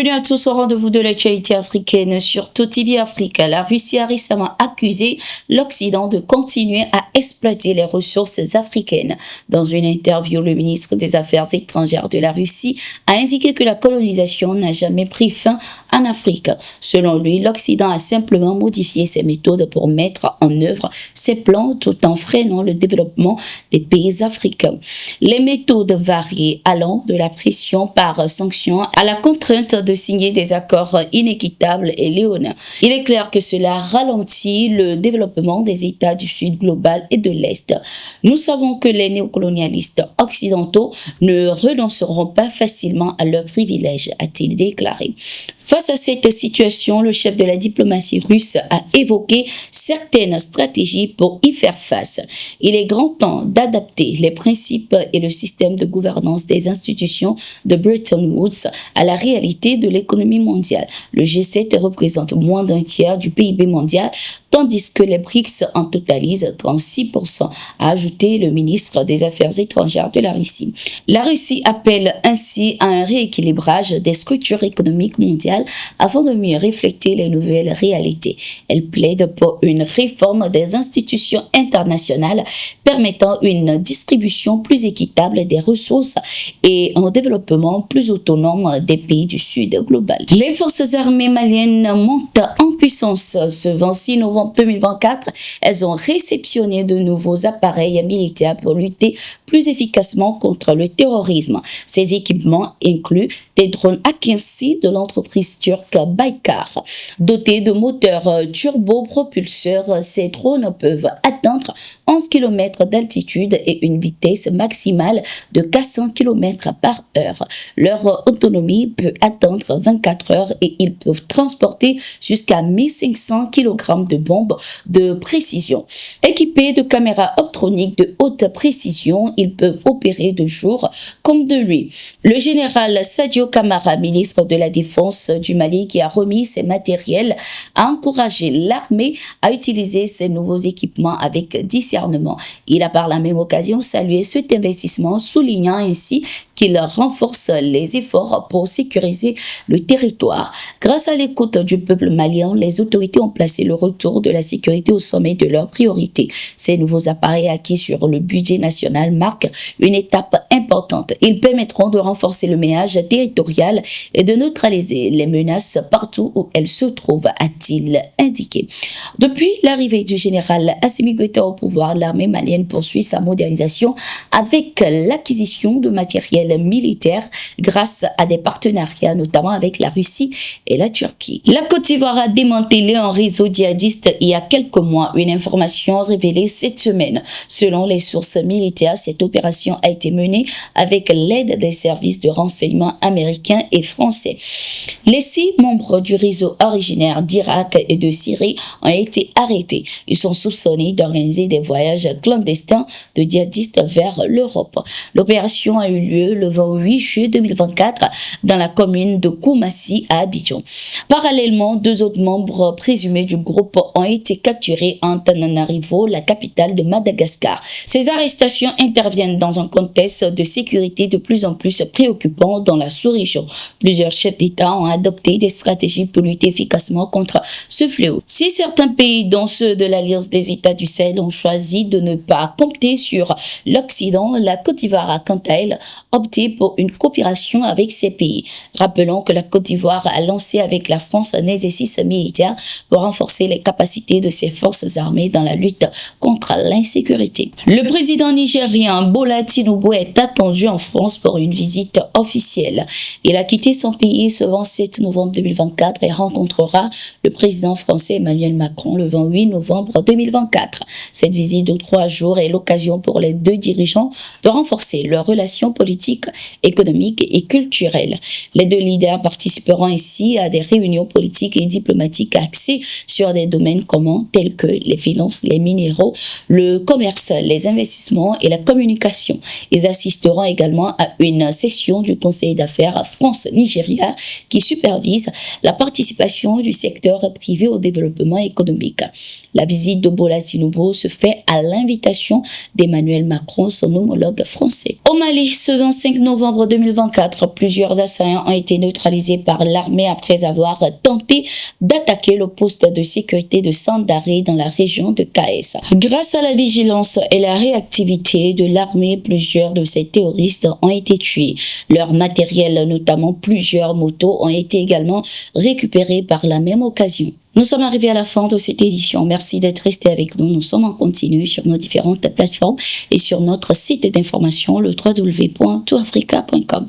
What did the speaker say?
Bienvenue à tous au rendez-vous de l'actualité africaine sur TOTV Africa. La Russie a récemment accusé l'Occident de continuer à exploiter les ressources africaines. Dans une interview, le ministre des Affaires étrangères de la Russie a indiqué que la colonisation n'a jamais pris fin en Afrique. Selon lui, l'Occident a simplement modifié ses méthodes pour mettre en œuvre ses plans tout en freinant le développement des pays africains. Les méthodes varient allant de la pression par sanction à la contrainte de signer des accords inéquitables et léonins. Il est clair que cela ralentit le développement des États du Sud global et de l'Est. Nous savons que les néocolonialistes occidentaux ne renonceront pas facilement à leurs privilèges, a-t-il déclaré. Face à cette situation, le chef de la diplomatie russe a évoqué certaines stratégies pour y faire face. Il est grand temps d'adapter les principes et le système de gouvernance des institutions de Bretton Woods à la réalité de l'économie mondiale. Le G7 représente moins d'un tiers du PIB mondial, tandis que les BRICS en totalisent 36%, a ajouté le ministre des Affaires étrangères de la Russie. La Russie appelle ainsi à un rééquilibrage des structures économiques mondiales afin de mieux refléter les nouvelles réalités. Elle plaide pour une réforme des institutions internationales permettant une distribution plus équitable des ressources et un développement plus autonome des pays du Sud global. Les forces armées maliennes montent en puissance. Ce 26 novembre 2024, elles ont réceptionné de nouveaux appareils militaires pour lutter plus efficacement contre le terrorisme. Ces équipements incluent des drones A-15C de l'entreprise turque Baykar. Dotés de moteurs turbopropulseurs, ces drones peuvent atteindre 11 km d'altitude et une vitesse maximale de 400 km par heure. Leur autonomie peut atteindre 24 heures et ils peuvent transporter jusqu'à 1500 kg de bombes de précision. Équipés de caméras optroniques de haute précision, ils peuvent opérer de jour comme de nuit. Le général Sadio Kamara, ministre de la Défense du Mali, qui a remis ces matériels, a encouragé l'armée à utiliser ces nouveaux équipements avec discernement. Il a par la même occasion salué cet investissement, soulignant ainsi qu'il renforce les efforts pour sécuriser le territoire. Grâce à l'écoute du peuple malien, les autorités ont placé le retour de la sécurité au sommet de leurs priorités. Ces nouveaux appareils acquis sur le budget national marquent une étape importante. Ils permettront de renforcer le maillage territorial et de neutraliser les menaces partout où elles se trouvent, a-t-il indiqué. Depuis l'arrivée du général Assimi Goïta au pouvoir, l'armée malienne poursuit sa modernisation avec l'acquisition de matériel militaire grâce à des partenariats notamment avec la Russie et la Turquie. La Côte d'Ivoire a démantelé un réseau djihadiste il y a quelques mois, une information révélée cette semaine. Selon les sources militaires, cette opération a été menée avec l'aide des services de renseignement américains et français. Les 6 membres du réseau originaire d'Irak et de Syrie ont été arrêtés. Ils sont soupçonnés d'organiser des voyages clandestins de djihadistes vers l'Europe. L'opération a eu lieu le 28 juillet 2024 dans la commune de Koumassi à Abidjan. Parallèlement, 2 autres membres présumés du groupe ont été capturés en Antananarivo, la capitale de Madagascar. Ces arrestations interviennent dans un contexte de sécurité de plus en plus préoccupant dans la sous-région. Plusieurs chefs d'État ont adopté des stratégies pour lutter efficacement contre ce fléau. Si certains pays, dont ceux de l'Alliance des États du Sahel, ont choisi de ne pas compter sur l'Occident, la Côte d'Ivoire a quant à elle opté pour une coopération avec ces pays. Rappelons que la Côte d'Ivoire a lancé avec la France un exercice militaire pour renforcer les capacités de ses forces armées dans la lutte contre l'insécurité. Le président nigérien Bola Tinubu est attendu en France pour une visite officielle. Il a quitté son pays ce 27 novembre 2024 et rencontrera le président français Emmanuel Macron le 28 novembre 2024. Cette visite de 3 jours est l'occasion pour les 2 dirigeants de renforcer leurs relations politiques, économiques et culturelles. Les 2 leaders participeront ainsi à des réunions politiques et diplomatiques axées sur des domaines communs tels que les finances, les minéraux, le commerce, les investissements et la communication. Ils assisteront également à une session du Conseil d'affaires France-Nigeria qui supervise la participation du secteur privé au développement économique. La visite de Bola Tinubu se fait à l'invitation d'Emmanuel Macron, son homologue français. Au Mali, ce 25 novembre 2024, plusieurs assaillants ont été neutralisés par l'armée après avoir tenté d'attaquer le poste de sécurité de Sandaré dans la région de Kaessa. Grâce à la vigilance et la réactivité de l'armée, plusieurs de ces terroristes ont été tués. Leur matériel, notamment plusieurs motos, ont été également récupérés par la même occasion. Nous sommes arrivés à la fin de cette édition. Merci d'être resté avec nous. Nous sommes en continu sur nos différentes plateformes et sur notre site d'information, le www.toutafrica.com.